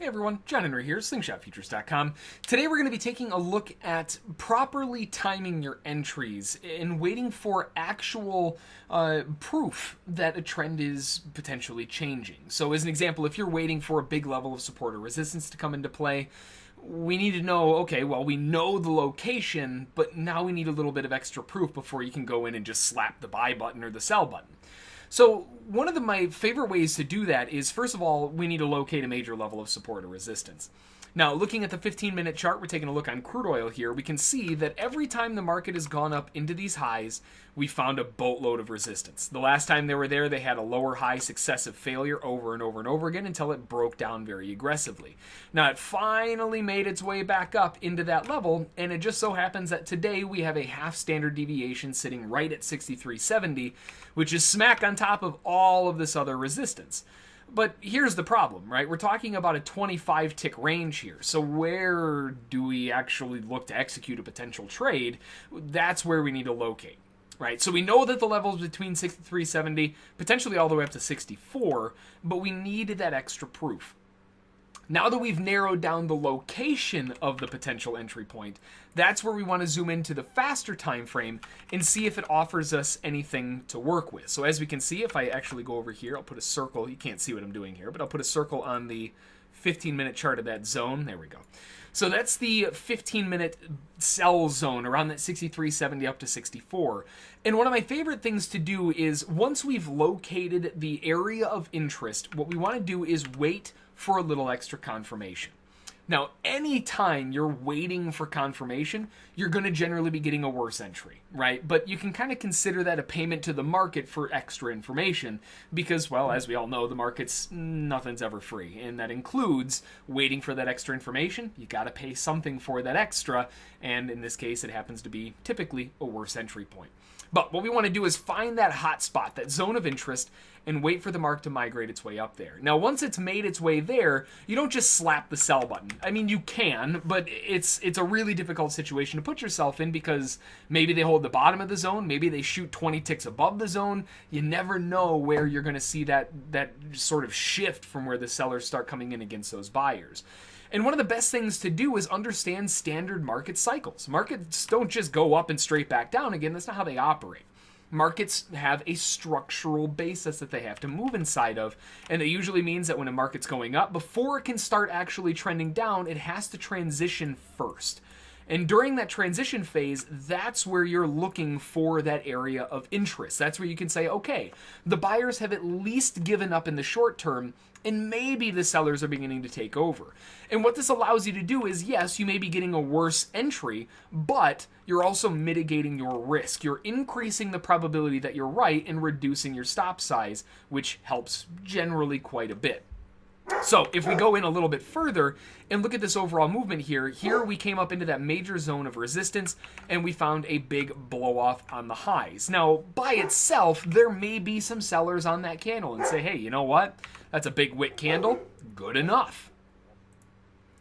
Hey everyone, John Henry here, slingshotfutures.com. Today we're going to be taking a look at properly timing your entries and waiting for actual proof that a trend is potentially changing. So as an example, if you're waiting for a big level of support or resistance to come into play, we need to know, okay, well, we know the location, but now we need a little bit of extra proof before you can go in and just slap the buy button or the sell button. So one of my favorite ways to do that is, first of all, we need to locate a major level of support or resistance. Now, looking at the 15-minute chart, we're taking a look on crude oil here. We can see that every time the market has gone up into these highs, we found a boatload of resistance. The last time they were there, they had a lower high successive failure over and over and over again until it broke down very aggressively. Now, it finally made its way back up into that level, and it just so happens that today we have a half standard deviation sitting right at 63.70, which is smack on top of all of this other resistance. But here's the problem, right? We're talking about a 25 tick range here. So where do we actually look to execute a potential trade? That's where we need to locate, right? So we know that the level's between 63.70, potentially all the way up to 64, but we needed that extra proof. Now that we've narrowed down the location of the potential entry point, that's where we want to zoom into the faster time frame and see if it offers us anything to work with. So as we can see, if I actually go over here, I'll put a circle. You can't see what I'm doing here, but I'll put a circle on the 15-minute chart of that zone. There we go. So that's the 15-minute sell zone around that 63.70 up to 64. And one of my favorite things to do is, once we've located the area of interest, what we want to do is wait for a little extra confirmation. Now, anytime you're waiting for confirmation, you're going to generally be getting a worse entry, right? But you can kind of consider that a payment to the market for extra information because, well, as we all know, the market's nothing's ever free. And that includes waiting for that extra information. You got to pay something for that extra. And in this case, it happens to be typically a worse entry point. But what we want to do is find that hot spot, that zone of interest, and wait for the market to migrate its way up there. Now, once it's made its way there, you don't just slap the sell button. I mean, you can, but it's a really difficult situation to put yourself in because maybe they hold the bottom of the zone, maybe they shoot 20 ticks above the zone. You never know where you're going to see that sort of shift from where the sellers start coming in against those buyers. And one of the best things to do is understand standard market cycles. Markets don't just go up and straight back down again. That's not how they operate. Markets have a structural basis that they have to move inside of, and it usually means that when a market's going up, before it can start actually trending down, it has to transition first. And during that transition phase, that's where you're looking for that area of interest. That's where you can say, okay, the buyers have at least given up in the short term, and maybe the sellers are beginning to take over. And what this allows you to do is, yes, you may be getting a worse entry, but you're also mitigating your risk. You're increasing the probability that you're right and reducing your stop size, which helps generally quite a bit. So if we go in a little bit further and look at this overall movement here we came up into that major zone of resistance and we found a big blow off on the highs. Now, by itself, there may be some sellers on that candle and say, hey, you know what? That's a big wick candle. Good enough.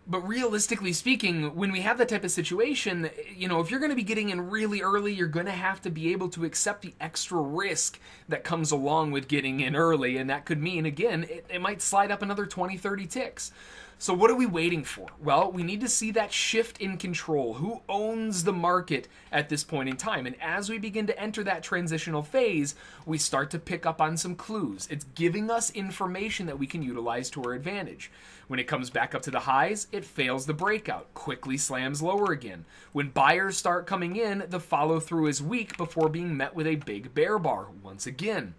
But realistically speaking, when we have that type of situation, you know, if you're going to be getting in really early, you're going to have to be able to accept the extra risk that comes along with getting in early. And that could mean, again, it might slide up another 20, 30 ticks. So what are we waiting for? Well, we need to see that shift in control. Who owns the market at this point in time? And as we begin to enter that transitional phase, we start to pick up on some clues. It's giving us information that we can utilize to our advantage. When it comes back up to the highs, it fails the breakout, quickly slams lower again. When buyers start coming in, the follow through is weak before being met with a big bear bar once again.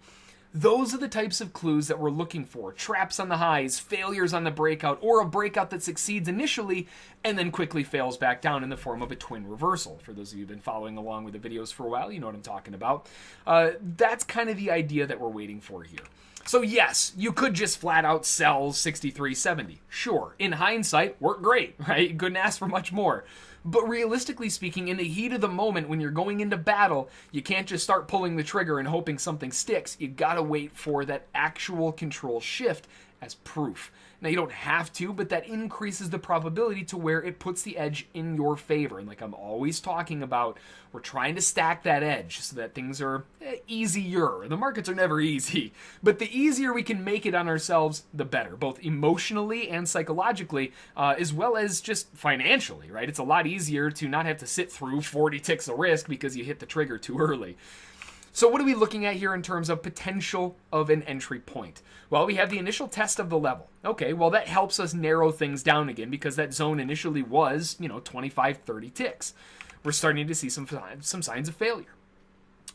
Those are the types of clues that we're looking for. Traps on the highs, failures on the breakout, or a breakout that succeeds initially and then quickly fails back down in the form of a twin reversal. For those of you who've been following along with the videos for a while, you know what I'm talking about. That's kind of the idea that we're waiting for here. So yes, you could just flat out sell 63.70. Sure, in hindsight, worked great, right? Couldn't ask for much more. But realistically speaking, in the heat of the moment, when you're going into battle, you can't just start pulling the trigger and hoping something sticks. You gotta wait for that actual control shift, as proof. Now, you don't have to, but that increases the probability to where it puts the edge in your favor. And like I'm always talking about, we're trying to stack that edge so that things are easier. The markets are never easy, but the easier we can make it on ourselves, the better, both emotionally and psychologically, as well as just financially, right? It's a lot easier to not have to sit through 40 ticks of risk because you hit the trigger too early. So what are we looking at here in terms of potential of an entry point? Well, we have the initial test of the level. Okay, well, that helps us narrow things down again because that zone initially was, 25, 30 ticks. We're starting to see some signs of failure.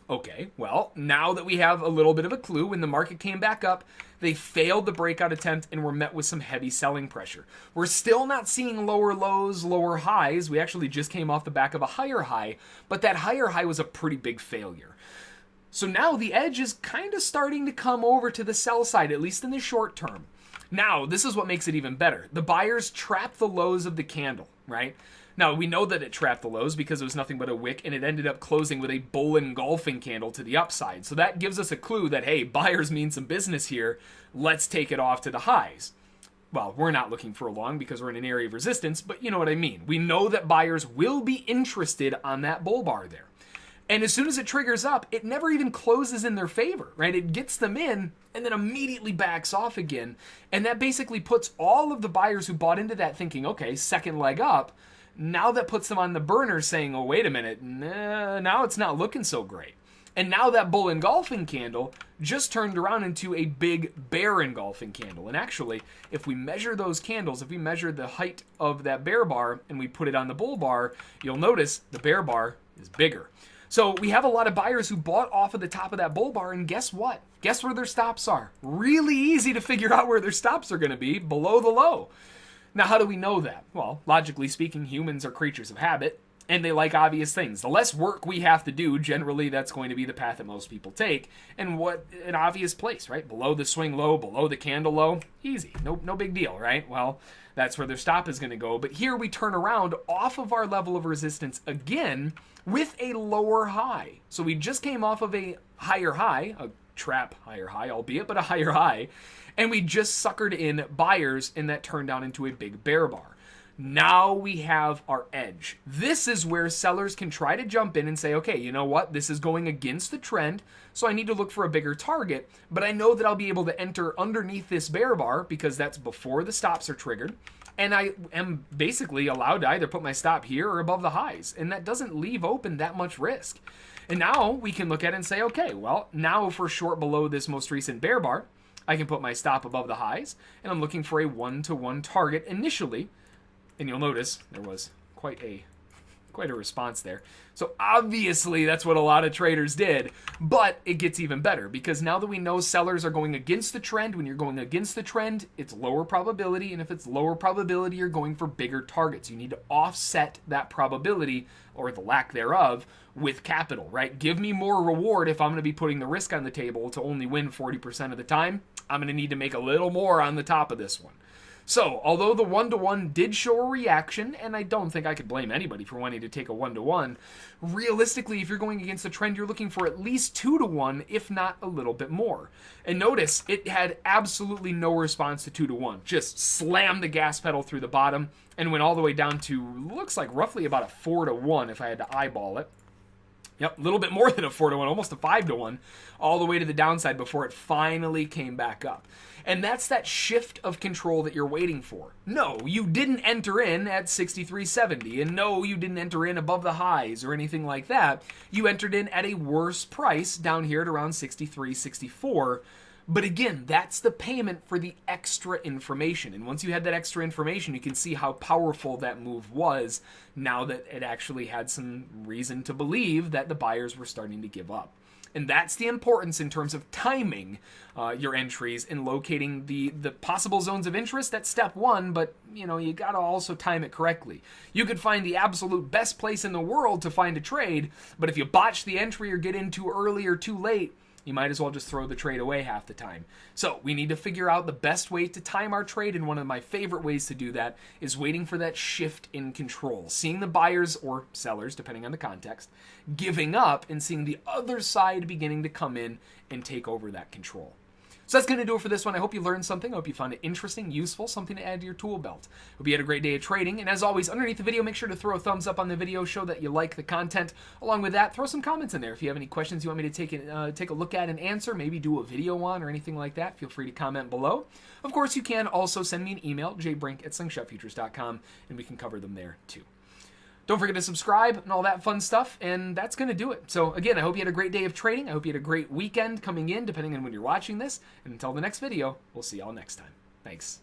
Okay, well, now that we have a little bit of a clue, when the market came back up, they failed the breakout attempt and were met with some heavy selling pressure. We're still not seeing lower lows, lower highs. We actually just came off the back of a higher high, but that higher high was a pretty big failure. So now the edge is kind of starting to come over to the sell side, at least in the short term. Now, this is what makes it even better. The buyers trapped the lows of the candle, right? Now, we know that it trapped the lows because it was nothing but a wick, and it ended up closing with a bull engulfing candle to the upside. So that gives us a clue that, hey, buyers mean some business here. Let's take it off to the highs. Well, we're not looking for a long because we're in an area of resistance, but you know what I mean. We know that buyers will be interested on that bull bar there. And as soon as it triggers up, it never even closes in their favor, right? It gets them in and then immediately backs off again. And that basically puts all of the buyers who bought into that thinking, okay, second leg up. Now that puts them on the burner saying, oh, wait a minute, nah, now it's not looking so great. And now that bull engulfing candle just turned around into a big bear engulfing candle. And actually, if we measure those candles, if we measure the height of that bear bar and we put it on the bull bar, you'll notice the bear bar is bigger. So we have a lot of buyers who bought off of the top of that bull bar, and guess what? Guess where their stops are? Really easy to figure out where their stops are going to be, below the low. Now, how do we know that? Well, logically speaking, humans are creatures of habit, and they like obvious things. The less work we have to do, generally that's going to be the path that most people take. And what an obvious place, right? Below the swing low, below the candle low, easy. No big deal, right? Well, that's where their stop is going to go. But here we turn around off of our level of resistance again with a lower high. So we just came off of a higher high, a trap higher high, albeit, but a higher high. And we just suckered in buyers, and that turned down into a big bear bar. Now we have our edge. This is where sellers can try to jump in and say, okay, you know what? This is going against the trend, so I need to look for a bigger target, but I know that I'll be able to enter underneath this bear bar because that's before the stops are triggered, and I am basically allowed to either put my stop here or above the highs, and that doesn't leave open that much risk. And now we can look at it and say, okay, well, now if we're short below this most recent bear bar, I can put my stop above the highs, and I'm looking for a 1-to-1 target initially. And you'll notice there was quite a response there. So obviously that's what a lot of traders did, but it gets even better because now that we know sellers are going against the trend, when you're going against the trend, it's lower probability, and if it's lower probability, you're going for bigger targets. You need to offset that probability, or the lack thereof, with capital, right? Give me more reward if I'm going to be putting the risk on the table to only win 40% of the time. I'm going to need to make a little more on the top of this one. So, although the 1-to-1 did show a reaction, and I don't think I could blame anybody for wanting to take a 1-to-1, realistically, if you're going against the trend, you're looking for at least 2-to-1, if not a little bit more. And notice, it had absolutely no response to 2-to-1. Just slammed the gas pedal through the bottom and went all the way down to, looks like roughly about a 4-to-1 if I had to eyeball it. Yep, a little bit more than a 4-to-1, almost a 5-to-1, all the way to the downside before it finally came back up. And that's that shift of control that you're waiting for. No, you didn't enter in at 63.70, and no, you didn't enter in above the highs or anything like that. You entered in at a worse price down here at around 63.64. But again, that's the payment for the extra information. And once you had that extra information, you can see how powerful that move was now that it actually had some reason to believe that the buyers were starting to give up. And that's the importance in terms of timing your entries and locating the possible zones of interest. That's step one, but you got to also time it correctly. You could find the absolute best place in the world to find a trade, but if you botch the entry or get in too early or too late, you might as well just throw the trade away half the time. So we need to figure out the best way to time our trade, and one of my favorite ways to do that is waiting for that shift in control. Seeing the buyers, or sellers, depending on the context, giving up and seeing the other side beginning to come in and take over that control. So that's going to do it for this one. I hope you learned something. I hope you found it interesting, useful, something to add to your tool belt. Hope you had a great day of trading. And as always, underneath the video, make sure to throw a thumbs up on the video, show that you like the content. Along with that, throw some comments in there. If you have any questions you want me to take a look at and answer, maybe do a video on or anything like that, feel free to comment below. Of course, you can also send me an email, jbrink@slingshotfutures.com, and we can cover them there too. Don't forget to subscribe and all that fun stuff, and that's going to do it. So again, I hope you had a great day of trading. I hope you had a great weekend coming in, depending on when you're watching this. And until the next video, we'll see y'all next time. Thanks.